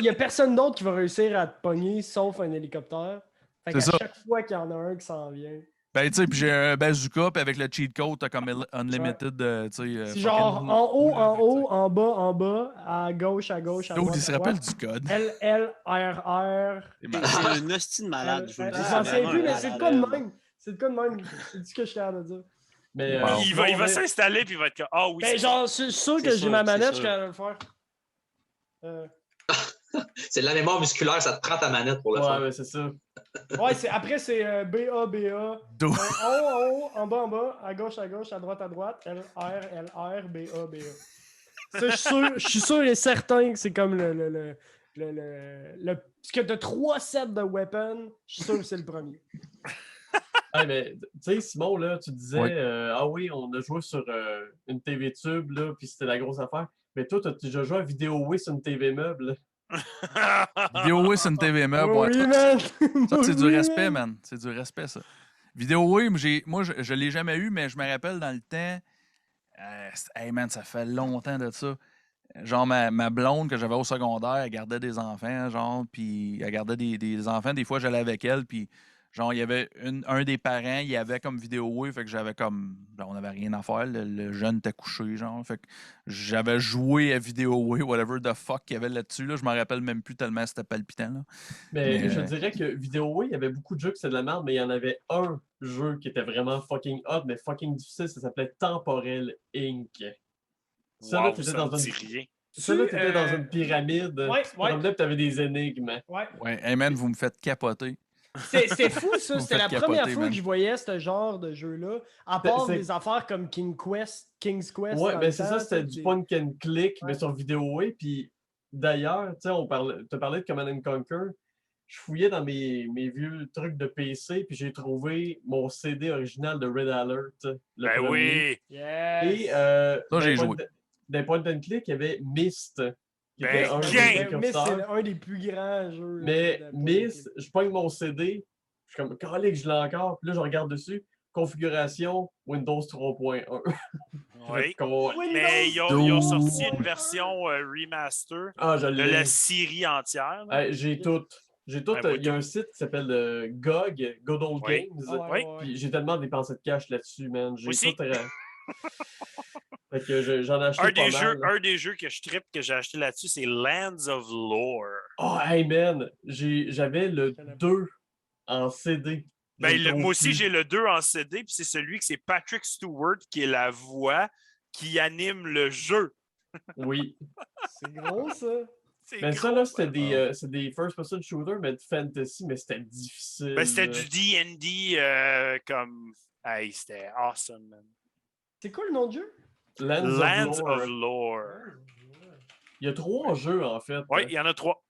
y a personne d'autre qui va réussir à te pogner, sauf un hélicoptère. Fait qu'à chaque fois qu'il y en a un qui s'en vient... Ben, tu sais, puis j'ai un bazooka, puis avec le cheat code, t'as comme unlimited, tu sais... C'est genre en haut, en bas, à gauche, à droite, il se rappelle du code. LLRR. C'est un hostie de malade, je vous le dis. J'en sais plus, mais c'est le cas de même. C'est le cas de même. C'est ce que je suis capable de dire. Mais, il va s'installer, puis il va être comme, ah oui. Ben, genre, je suis sûr que j'ai ma manette, je suis capable de le faire. C'est de la mémoire musculaire, ça te prend ta manette pour le faire. Ouais, c'est ça. Ouais, après, c'est BA, en haut, en bas, à gauche, à droite, LR, BA. Ça, je suis sûr et certain que c'est comme parce que t'as 3 sets de weapons, je suis sûr que c'est le premier. Mais tu sais, Simon, là, tu disais, ah oui, on a joué sur une TV tube, là, puis c'était la grosse affaire. Mais toi, tu as déjà joué à Vidéo sur une TV meuble, là. Vidéo c'est une TV meuble. Ça, c'est du respect, man. C'est du respect, ça. Vidéo moi, je l'ai jamais eu, mais je me rappelle dans le temps. Hey, man, ça fait longtemps de ça. Genre, ma blonde que j'avais au secondaire, elle gardait des enfants, genre, puis elle gardait des enfants. Des fois, j'allais avec elle, puis Genre, il y avait un des parents, il y avait comme vidéo, fait que j'avais comme. On n'avait rien à faire. Le jeune était couché, genre. Fait que j'avais joué à vidéo, whatever the fuck qu'il y avait là-dessus. Là. Je m'en rappelle même plus tellement c'était palpitant. Là. Mais je dirais que vidéo, il y avait beaucoup de jeux que c'est de la merde, mais il y en avait un jeu qui était vraiment fucking hot, mais fucking difficile. Ça s'appelait Temporel Inc. Ça, là, Wow, t'étais ça dans me dit une. rien. Ça, là, t'étais dans une pyramide. Ouais, Tu te promenais, puis t'avais des énigmes. Ouais. Ouais, hey man, vous me faites capoter. C'était fou, ça. Vous C'était la faites première capoter, fois man. que je voyais ce genre de jeu-là. À part C'est- des affaires comme King's Quest. Ouais, dans ben le c'est temps, ça, c'était tu sais, du point and click, mais Ouais. sur vidéo. Puis d'ailleurs, tu sais, t'as parlé de Command and Conquer. Je fouillais dans mes vieux trucs de PC, puis j'ai trouvé mon CD original de Red Alert, le Ben premier. oui! Yes! Et Ça, j'ai d'un joué. d'un point and click, il y avait Myst, qui Ben, était un gang! des Mais c'est précurseurs. un des plus grands jeux. Mais de- Myst, je pogne mon CD, je suis comme, calé que je l'ai encore, puis là, je regarde dessus, configuration Windows 3.1. Oui. Windows! Mais ils ont sorti une version remaster Ah, je de la l'ai. série entière. là. Hey, j'ai tout. J'ai tout. Ouais, moi, Il y a tout. un site qui s'appelle GOG, Good Old Oui. Games. Ah ouais, Oui. ouais, ouais. Puis j'ai tellement dépensé de cash là-dessus, man. J'ai Aussi. tout. Fait que j'en ai acheté pas mal. Un des jeux que je trippe que j'ai acheté là-dessus, c'est Lands of Lore. Oh, hey, man. J'avais le 2 en CD. Je Ben, le trouve moi aussi, plus. j'ai le 2 en CD, puis c'est celui que c'est Patrick Stewart qui est la voix qui anime le jeu. Oui. C'est gros, ça. C'est Mais ça, gros. là, c'est des first-person shooters, mais de fantasy, mais c'était difficile. Ben, c'était du D&D comme... Hey, c'était awesome, man. C'est quoi le nom de jeu? Lands of Lands Lore. of Lore. Il y a 3 jeux, en fait. Oui, il y en a 3.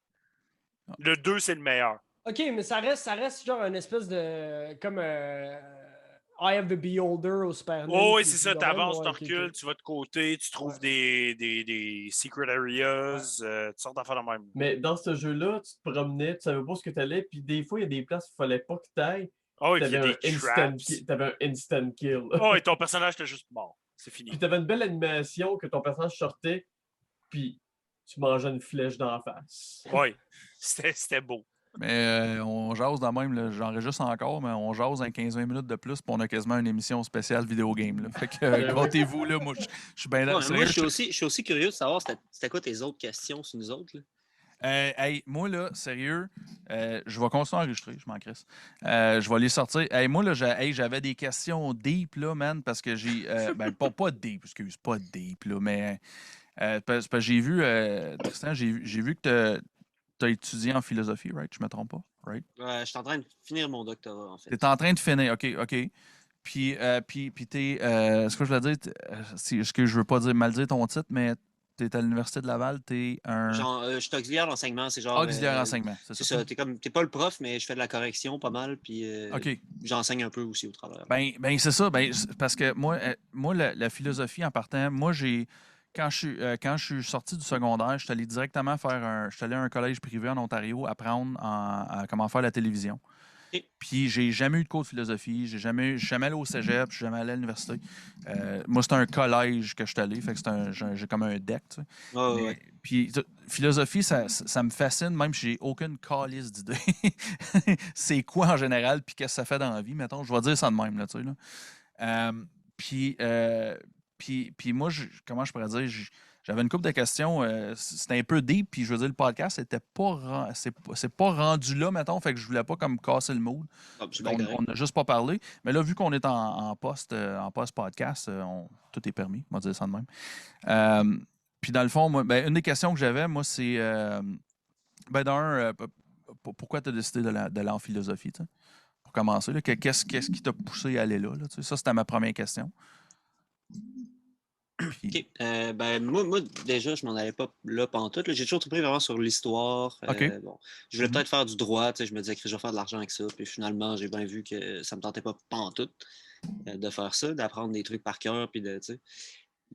Le 2, c'est le meilleur. Ok, mais ça reste genre une espèce de. Comme Eye of the Beholder au Super NES. Oh, oui, puis c'est ça. tout Tu de même. avances, Ouais, tu ok, recules, ok. tu vas de côté, tu trouves des secret areas, toutes sortes d'affaires de même. Mais dans ce jeu-là, tu te promenais, tu savais pas ce que tu allais, puis des fois, il y a des places où il fallait pas que tu ailles. Oh, et puis il y a T'avais des un traps. t'avais un instant kill. Oh, et ton personnage était juste mort. C'est fini. Puis t'avais une belle animation que ton personnage sortait, puis tu mangeais une flèche dans la face. Oui, c'était beau. Mais on jase dans même, là, j'enregistre encore, mais on jase en 15-20 minutes de plus, puis on a quasiment une émission spéciale vidéo game. Là. Fait que Ben oui. comptez-vous, là, moi, je suis bien là. Ouais, moi, je suis aussi curieux de savoir c'était quoi tes autres questions sur nous autres. Là? Hey, moi, là, sérieux, je vais continuer à enregistrer, je m'en crisse. Je vais les sortir. Hey, moi, là, j'avais des questions deep, là, man, parce que j'ai. Ben, pas deep, excuse, pas deep, là, mais. Parce que j'ai vu, Tristan, j'ai vu que tu as étudié en philosophie, right? Je me trompe pas, right? Je suis en train de finir mon doctorat, en fait. Tu es en train de finir, OK. Puis t'es. Ce que je veux dire, ce que je veux pas dire mal dire ton titre, mais tu es à l'Université de Laval, tu es un. Genre, je suis auxiliaire d'enseignement, c'est genre. Auxiliaire d'enseignement, C'est ça, t'es pas le prof, mais je fais de la correction pas mal, puis OK. j'enseigne un peu aussi au travers. Ben c'est ça. Parce que moi la philosophie en partant, moi, quand je suis sorti du secondaire, je suis allé directement je suis allé à un collège privé en Ontario apprendre à comment faire la télévision. Ok. Puis j'ai jamais eu de cours de philosophie, je suis jamais allé au cégep, je suis jamais allé à l'université. Moi, c'est un collège que je suis allé, fait que j'ai comme un deck, tu sais. Ouais. Puis philosophie, ça me fascine, même si j'ai aucune calice d'idée. C'est quoi en général, puis qu'est-ce que ça fait dans la vie, mettons. Je vais dire ça de même, là, tu sais. Là. Puis moi, comment je pourrais dire, j'avais une couple de questions. C'était un peu deep, puis je veux dire, le podcast, c'est pas rendu là, mettons, fait que je voulais pas comme casser le mood. C'est bien correct. On n'a juste pas parlé. Mais là, vu qu'on est en post-podcast, tout est permis, on va dire ça de même. Puis dans le fond, moi, une des questions que j'avais, moi, c'est pourquoi tu as décidé d'aller en philosophie, tu sais, pour commencer? Là, qu'est-ce qui t'a poussé à aller là? Tu sais? Ça, c'était ma première question. Puis, OK. Moi, déjà, je m'en allais pas là pantoute. Là. J'ai toujours trippé vraiment sur l'histoire. OK. Bon, je voulais peut-être faire du droit. Je me disais que je vais faire de l'argent avec ça. Puis finalement, j'ai bien vu que ça me tentait pas pantoute de faire ça, d'apprendre des trucs par cœur. Puis de,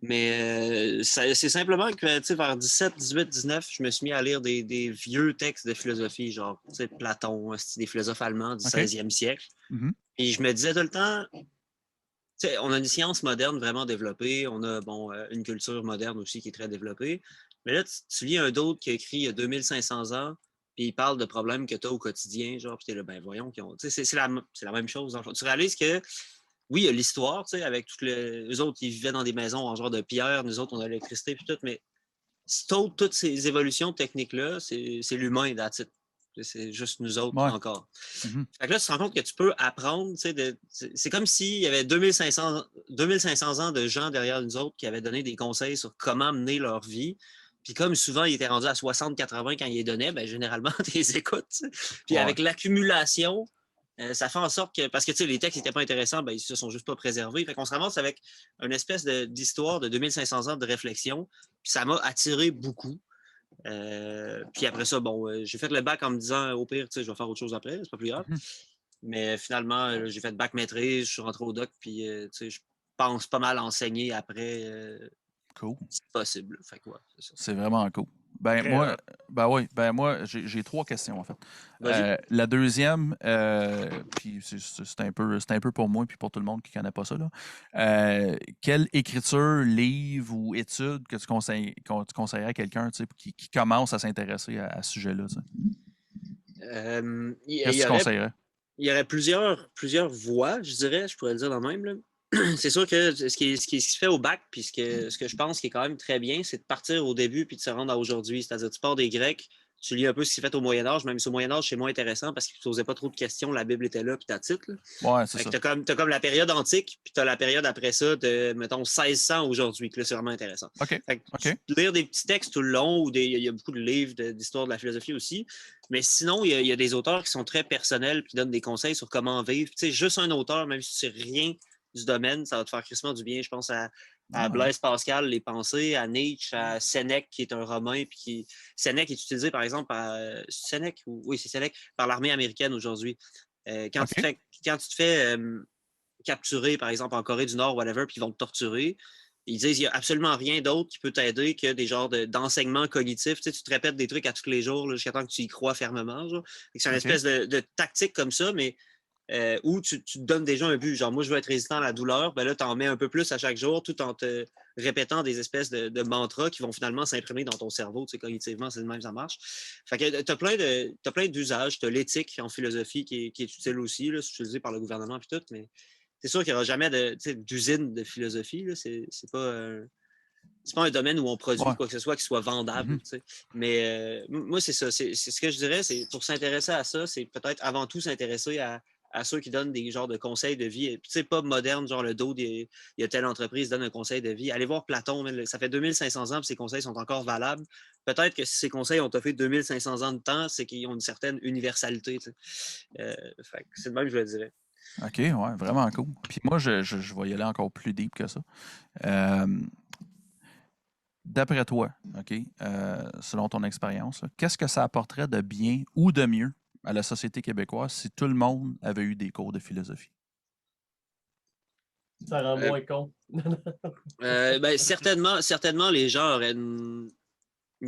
mais c'est simplement que vers 17, 18, 19, je me suis mis à lire des vieux textes de philosophie, genre Platon, des philosophes allemands du 16e siècle. Mhm. Puis je me disais tout le temps, on a une science moderne vraiment développée, on a une culture moderne aussi qui est très développée. Mais là, tu lis un d'autre qui a écrit il y a 2500 ans, puis ils parlent de problèmes que tu as au quotidien, genre, puis t'es là, ben voyons, c'est la même chose. Dans le fond. Tu réalises que, oui, il y a l'histoire, tu sais, avec toutes les autres, ils vivaient dans des maisons en genre de pierre, nous autres, on a l'électricité, puis tout, mais toutes ces évolutions techniques-là, c'est l'humain, that's it. C'est juste nous autres encore. Mm-hmm. Fait que là, tu te rends compte que tu peux apprendre, tu sais, c'est comme s'il y avait 2500 ans de gens derrière nous autres qui avaient donné des conseils sur comment mener leur vie. Puis comme souvent, ils étaient rendus à 60-80 quand ils les donnaient, ben, généralement, tu les écoutes. Tu sais. Puis avec l'accumulation, ça fait en sorte que, parce que tu sais, les textes n'étaient pas intéressants, ben, ils se sont juste pas préservés. Fait qu'on se ramasse avec une espèce d'histoire de 2500 ans de réflexion. Puis ça m'a attiré beaucoup. Puis après ça, bon, j'ai fait le bac en me disant, au pire, tu sais, je vais faire autre chose après, c'est pas plus grave. Mais finalement, j'ai fait bac maîtrise, je suis rentré au doc, puis tu sais, je pense pas mal enseigner après. Cool. C'est possible. Fait que, ouais, c'est ça. C'est vraiment cool. Moi, j'ai 3 questions, en fait. La deuxième, puis c'est un peu pour moi puis pour tout le monde qui ne connaît pas ça. Là. Quelle écriture, livre ou étude que tu conseillerais à quelqu'un qui commence à s'intéresser à ce sujet-là? Qu'est-ce que tu conseillerais? Il y aurait plusieurs voies, je dirais, je pourrais le dire dans le même. Là. C'est sûr que ce qui se fait au bac, puis ce que je pense qui est quand même très bien, c'est de partir au début puis de se rendre à aujourd'hui. C'est-à-dire, tu pars des Grecs, tu lis un peu ce qui s'est fait au Moyen-Âge, même si au Moyen-Âge, c'est moins intéressant parce qu'ils ne posaient pas trop de questions, la Bible était là, puis t'as titre. Ouais, c'est ça. Tu as comme la période antique, puis tu as la période après ça de, mettons, 1600 aujourd'hui, que là, c'est vraiment intéressant. Lire des petits textes tout le long, ou il y a beaucoup de livres d'histoire de la philosophie aussi, mais sinon, il y a des auteurs qui sont très personnels, qui donnent des conseils sur comment vivre. Tu sais, juste un auteur, même si tu sais rien du domaine, ça va te faire crissement du bien. Je pense à Blaise Pascal, Les Pensées, à Nietzsche, à Sénèque, qui est un Romain, puis Sénèque est utilisé, par exemple, par Sénèque, oui, c'est Sénèque, par l'armée américaine aujourd'hui. Quand tu te fais capturer, par exemple, en Corée du Nord, whatever, puis ils vont te torturer, ils disent qu'il n'y a absolument rien d'autre qui peut t'aider que des genres d'enseignements cognitifs. Tu sais, tu te répètes des trucs à tous les jours jusqu'à temps que tu y crois fermement. C'est une espèce de tactique comme ça, mais où tu te donnes déjà un but. Genre, moi, je veux être résistant à la douleur. Ben là, tu en mets un peu plus à chaque jour tout en te répétant des espèces de mantras qui vont finalement s'imprimer dans ton cerveau. Tu sais, cognitivement, c'est de même, ça marche. Fait que tu as plein d'usages. Tu as l'éthique en philosophie qui est utile aussi. C'est utilisé par le gouvernement et tout, mais c'est sûr qu'il n'y aura jamais d'usine de philosophie. C'est pas un domaine où on produit quoi que ce soit qui soit vendable. Mais moi, c'est ça. C'est ce que je dirais. C'est pour s'intéresser à ça, c'est peut-être avant tout s'intéresser à ceux qui donnent des genres de conseils de vie. Tu sais, pas moderne, genre le dos, il y a telle entreprise qui donne un conseil de vie. Allez voir Platon, ça fait 2500 ans que ces conseils sont encore valables. Peut-être que si ces conseils ont fait 2500 ans de temps, c'est qu'ils ont une certaine universalité. C'est de même que je le dirais. OK, ouais, vraiment cool. Puis moi, je vais y aller encore plus deep que ça. D'après toi, OK, selon ton expérience, qu'est-ce que ça apporterait de bien ou de mieux à la société québécoise si tout le monde avait eu des cours de philosophie? Ça rend moins con. Ben, certainement, les gens auraient une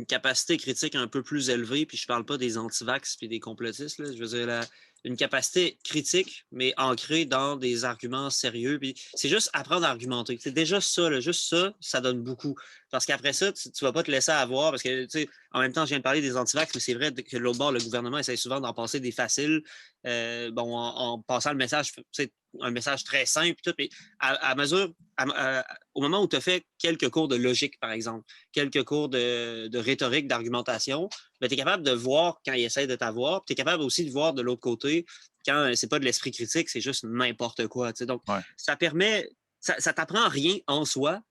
capacité critique un peu plus élevée, puis je parle pas des antivax puis des complotistes, là. Je veux dire, une capacité critique, mais ancrée dans des arguments sérieux. Puis c'est juste apprendre à argumenter. C'est déjà ça, là, juste ça, ça donne beaucoup. Parce qu'après ça, tu vas pas te laisser avoir, parce que, tu sais, en même temps, je viens de parler des antivax, mais c'est vrai que de l'autre bord, le gouvernement essaie souvent d'en passer des faciles, en passant le message, tu sais, un message très simple, tout, mais au moment où tu as fait quelques cours de logique, par exemple, quelques cours de rhétorique, d'argumentation, ben, tu es capable de voir quand ils essaient de t'avoir, puis tu es capable aussi de voir de l'autre côté quand c'est pas de l'esprit critique, c'est juste n'importe quoi. Tu sais. Donc, ça permet, ça t'apprend rien en soi,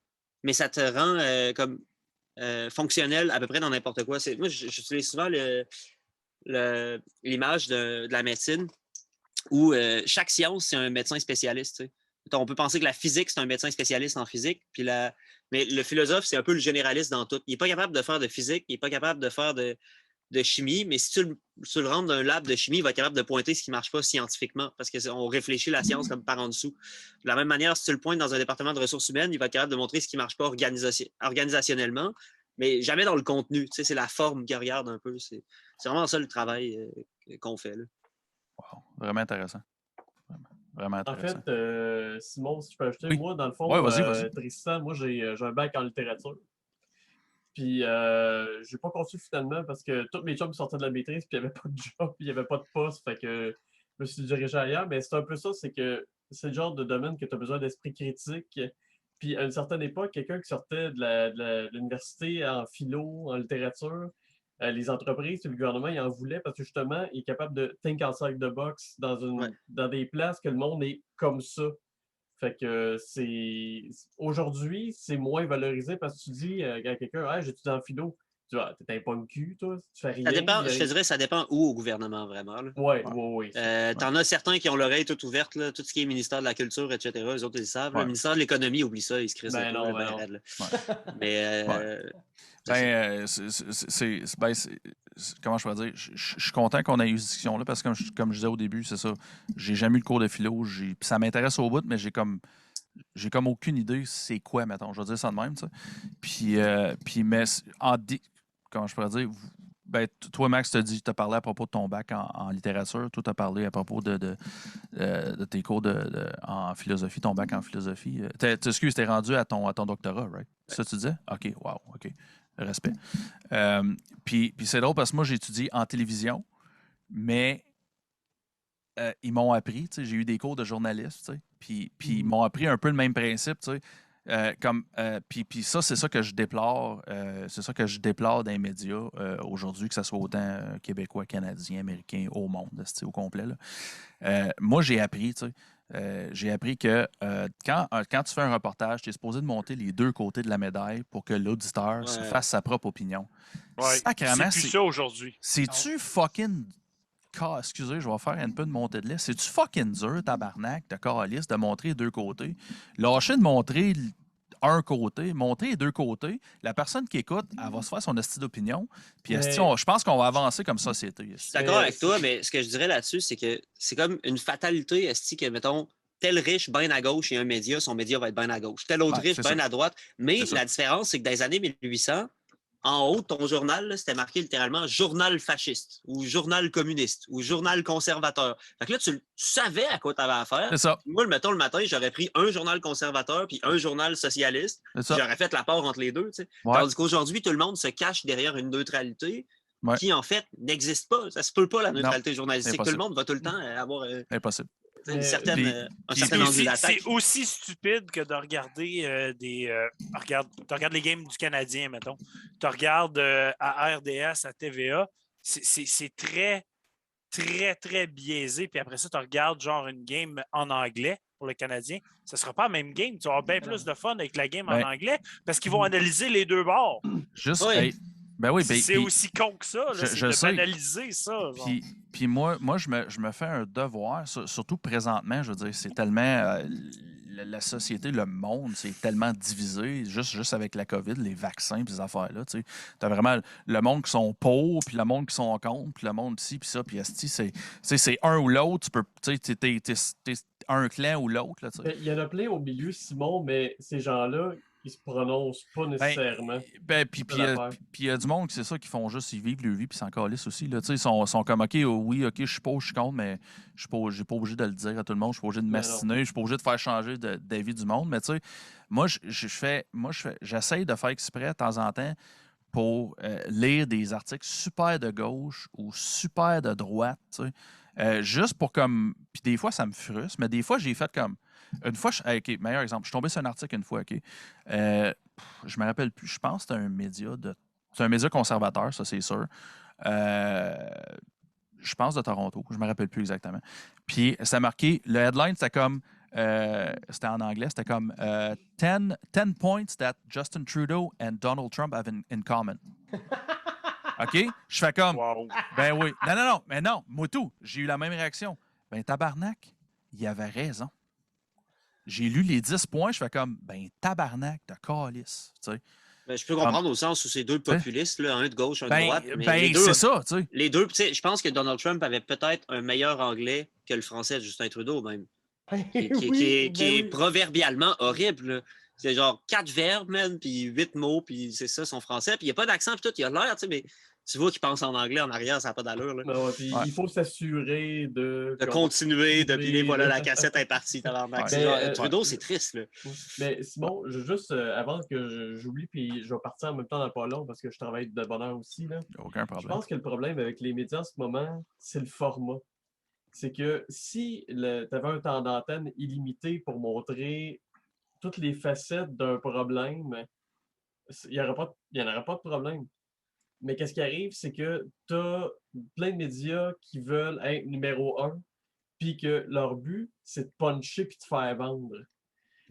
mais ça te rend comme fonctionnel à peu près dans n'importe quoi. Moi, j'utilise souvent l'image de la médecine où chaque science, c'est un médecin spécialiste. Tu sais. On peut penser que la physique, c'est un médecin spécialiste en physique, mais le philosophe, c'est un peu le généraliste dans tout. Il n'est pas capable de faire de physique, il n'est pas capable de faire de chimie, mais si tu le rentres dans un lab de chimie, il va être capable de pointer ce qui ne marche pas scientifiquement, parce qu'on réfléchit la science comme par en dessous. De la même manière, si tu le pointes dans un département de ressources humaines, il va être capable de montrer ce qui ne marche pas organisationnellement, mais jamais dans le contenu. Tu sais, c'est la forme qu'il regarde un peu. C'est vraiment ça le travail qu'on fait. Là. Wow, vraiment intéressant. Vraiment intéressant. En fait, Simon, si je peux ajouter, moi, dans le fond, vas-y. Tristan, moi, j'ai un bac en littérature. Puis, j'ai pas continué finalement parce que tous mes chums sortaient de la maîtrise, puis il n'y avait pas de job, puis il n'y avait pas de poste. Fait que je me suis dirigé ailleurs. Mais c'est un peu ça, c'est que c'est le genre de domaine que tu as besoin d'esprit critique. Puis, à une certaine époque, quelqu'un qui sortait de l'université en philo, en littérature, les entreprises et le gouvernement, ils en voulaient parce que justement, il est capable de think outside the box dans des places que le monde est comme ça. Fait que aujourd'hui, c'est moins valorisé parce que tu dis à quelqu'un, hey, j'étudie en philo. Tu vois, t'es un pomme cul, toi, tu fais rien. Ça dépend, je te dirais, ça dépend où au gouvernement, vraiment. Oui. T'en as certains qui ont l'oreille toute ouverte, là, tout ce qui est ministère de la Culture, etc. Eux autres, ils le savent. Ouais. Le ministère de l'Économie, oublie ça, ils se crissent Ben non, ben non. raide, là. Mais comment je pourrais dire? Je suis content qu'on ait eu cette discussion-là parce que, comme je disais au début, c'est ça. J'ai jamais eu le cours de philo. Puis ça m'intéresse au bout, mais j'ai comme aucune idée c'est quoi, mettons. Je vais dire ça de même, tu sais. Puis mais comment je pourrais dire? Toi, Max, t'as parlé à propos de ton bac en littérature. Toi, t'as parlé à propos de tes cours en philosophie, ton bac en philosophie. Excuse, t'es rendu à ton doctorat, right? C'est ça que tu disais? OK, wow, OK. Respect. Puis c'est drôle parce que moi, j'étudie en télévision, mais ils m'ont appris, tu sais, j'ai eu des cours de journaliste, tu sais, puis ils m'ont appris un peu le même principe, tu sais. Puis ça, c'est ça que je déplore. C'est ça que je déplore dans les médias aujourd'hui, que ce soit autant québécois, canadiens, américains, au monde, au complet. Là. Moi, j'ai appris, tu sais. J'ai appris que quand tu fais un reportage, tu es supposé de monter les deux côtés de la médaille pour que l'auditeur se fasse sa propre opinion. Ouais. Sacrément, C'est plus ça aujourd'hui. C'est-tu fucking... Excusez, je vais faire un peu de montée de lait. C'est-tu fucking dur, tabarnak, de calice, de montrer les deux côtés? Lâcher de montrer un côté, montrer les deux côtés. La personne qui écoute, elle va se faire son esti d'opinion. Puis je pense qu'on va avancer comme société. Je suis d'accord avec toi, mais ce que je dirais là-dessus, c'est que c'est comme une fatalité, esti, que, mettons, tel riche, bien à gauche, il y a un média, son média va être bien à gauche. Tel autre riche, bien à droite. Mais la différence, c'est que dans les années 1800, en haut de ton journal, là, c'était marqué littéralement journal fasciste ou journal communiste ou journal conservateur. Fait que là, tu savais à quoi tu avais affaire. C'est ça. Moi, mettons, le matin, j'aurais pris un journal conservateur puis un journal socialiste. J'aurais fait la part entre les deux. Tandis qu'aujourd'hui, tout le monde se cache derrière une neutralité qui, en fait, n'existe pas. Ça se peut pas, la neutralité journalistique. Tout le monde va tout le temps avoir... Impossible. un certain angle d'attaque. C'est aussi stupide que de regarder tu regardes les games du Canadien, mettons. Tu regardes à RDS, à TVA. C'est très, très, très biaisé. Puis après ça, tu regardes genre une game en anglais pour le Canadien. Ce ne sera pas la même game. Tu vas avoir bien plus de fun avec la game en anglais parce qu'ils vont analyser les deux bords. Juste... c'est aussi con que ça. Là, c'est de banaliser ça. Puis moi, je me fais un devoir, surtout présentement, je veux dire, c'est tellement... la société, le monde, c'est tellement divisé, juste avec la COVID, les vaccins et ces affaires-là. Tu as vraiment le monde qui sont pour, puis le monde qui sont contre, puis le monde ci, puis ça, puis esti, c'est un ou l'autre. T'es un clan ou l'autre. Il y en a plein au milieu, Simon, mais ces gens-là, ils se prononcent pas nécessairement. Puis il y a du monde, c'est ça, qui font juste, ils vivent leur vie, puis s'en calissent aussi. Là. Ils sont comme, OK, je suis pas, je suis contre, mais je suis pas obligé de le dire à tout le monde, je suis pas obligé de m'astiner, je suis pas obligé de faire changer d'avis du monde. Mais tu sais, moi, j'essaye de faire exprès de temps en temps pour lire des articles super de gauche ou super de droite, juste pour comme... Puis des fois, ça me frustre, mais des fois, j'ai fait comme... Une fois, OK, meilleur exemple, je suis tombé sur un article une fois, OK. Je me rappelle plus, je pense que c'est un média conservateur, ça c'est sûr. Je pense de Toronto, je me rappelle plus exactement. Puis ça marqué, le headline, c'était comme, c'était en anglais, c'était comme 10 points that Justin Trudeau and Donald Trump have in common. OK? Je fais comme, ben oui. Non, mais non, moi tout, j'ai eu la même réaction. Ben tabarnak, il avait raison. J'ai lu les 10 points, je fais comme, ben tabarnak de calice, tu sais. Ben, je peux comprendre au sens où c'est deux populistes, là, un de gauche, un de droite. Mais c'est ça, tu sais. Les deux, tu sais, je pense que Donald Trump avait peut-être un meilleur anglais que le français de Justin Trudeau, même. Qui est proverbialement horrible, là. C'est genre 4 verbes, man, puis 8 mots, puis c'est ça, son français. Puis il n'y a pas d'accent, puis tout, il a l'air, tu sais, mais Tu vois qu'ils pensent en anglais en arrière, ça n'a pas d'allure. Là. Non, puis Ouais. il faut s'assurer de Continuer, de piler, voilà, la là. cassette est partie. Ouais. Trudeau, c'est triste. Là. Mais Simon, juste avant que j'oublie, puis je vais partir en même temps dans pas long parce que je travaille de bonne heure aussi. Là. Aucun Je problème. pense que le problème avec les médias en ce moment, c'est le format. C'est que si tu avais un temps d'antenne illimité pour montrer toutes les facettes d'un problème, il n'y en aurait pas de problème. Mais qu'est-ce qui arrive, c'est que tu as plein de médias qui veulent être numéro 1, puis que leur but, c'est de puncher puis de faire vendre.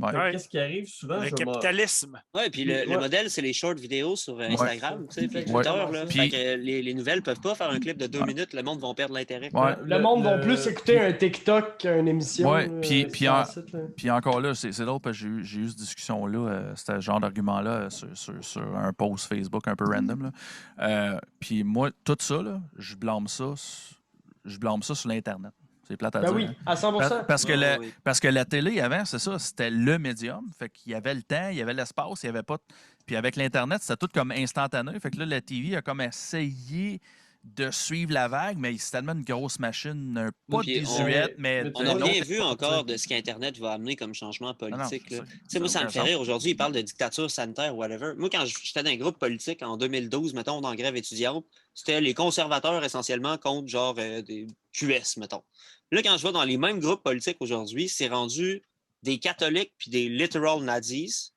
Ouais. Fait que qu'est-ce qui arrive souvent? Le capitalisme. Oui, puis le modèle, c'est les short vidéos sur Instagram, tu sais, puis Twitter. Là. Puis- Fait que les nouvelles peuvent pas faire un clip de 2 minutes, le monde va perdre l'intérêt. Ouais. Le monde va plus écouter un TikTok qu'une émission. Ouais, sur le site, là. Puis encore là, c'est drôle parce que j'ai eu cette discussion-là, ce genre d'argument-là sur un post Facebook un peu random. Là. Puis moi, tout ça, là, je blâme ça sur l'Internet. C'est plate à Ben dire. oui, hein. à 100%. Parce que la télé, avant, c'est ça, c'était le médium. Fait qu'il y avait le temps, il y avait l'espace, il y avait pas... Puis avec l'Internet, c'était tout comme instantané. Fait que là, la TV a comme essayé de suivre la vague, mais c'est tellement une grosse machine, pas Puis désuète, mais... On n'a rien vu encore de ce qu'Internet va amener comme changement politique. Tu sais, moi, ça me fait rire. Aujourd'hui, ils parlent de dictature sanitaire, whatever. Moi, quand j'étais dans un groupe politique en 2012, mettons, dans grève étudiante, c'était les conservateurs essentiellement contre genre des QS, mettons. Là, quand je vois dans les mêmes groupes politiques aujourd'hui, c'est rendu des catholiques puis des literal nazis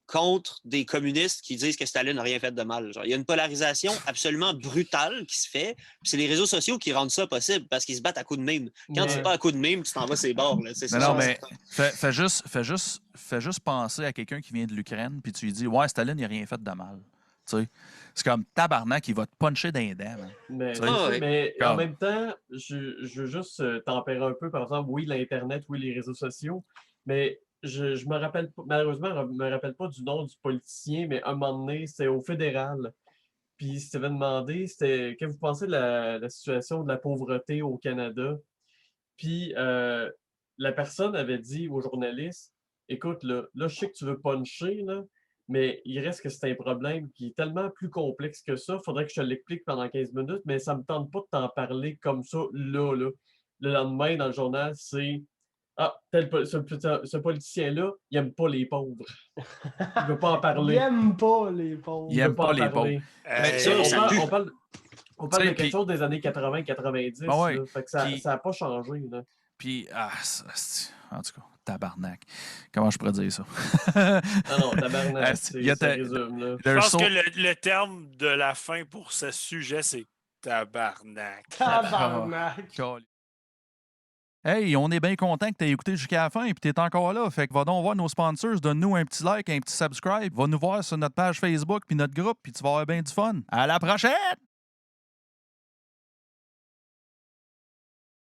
contre des communistes qui disent que Staline n'a rien fait de mal. Genre, il y a une polarisation absolument brutale qui se fait. Puis c'est les réseaux sociaux qui rendent ça possible parce qu'ils se battent à coups de mime. Quand tu te bats à coups de mime, tu t'en vas ces bords. Là. C'est Non, mais fais juste penser à quelqu'un qui vient de l'Ukraine puis tu lui dis « Ouais, Staline, il n'a rien fait de mal. » Tu sais, c'est comme tabarnak, il va te puncher dans les dents. Man. Mais en même temps, je veux juste tempérer un peu. Par exemple, oui, l'Internet, oui, les réseaux sociaux, mais je me rappelle pas, malheureusement, je me rappelle pas du nom du politicien, mais un moment donné, c'était au fédéral. Puis il s'était demandé, c'était que vous pensez de la situation de la pauvreté au Canada. Puis la personne avait dit aux journalistes, écoute, là, je sais que tu veux puncher, là, mais il reste que c'est un problème qui est tellement plus complexe que ça. Faudrait que je te l'explique pendant 15 minutes, mais ça me tente pas de t'en parler comme ça, là. Le lendemain, dans le journal, c'est ce politicien-là, il aime pas les pauvres. Il veut pas en parler. Il aime pas les pauvres. Il aime pas les pauvres. On parle de quelque chose des années 80-90. Ben ouais. Fait que ça n'a pas changé. Là. Puis, en tout cas, tabarnak. Comment je pourrais dire ça? Non, tabarnak, ça résume. Là. Je pense que le terme de la fin pour ce sujet, c'est tabarnak. Tabarnak. Hey, on est bien content que tu aies écouté jusqu'à la fin et que tu es encore là. Fait que va donc voir nos sponsors, donne-nous un petit like, un petit subscribe. Va nous voir sur notre page Facebook puis notre groupe, puis tu vas avoir bien du fun. À la prochaine!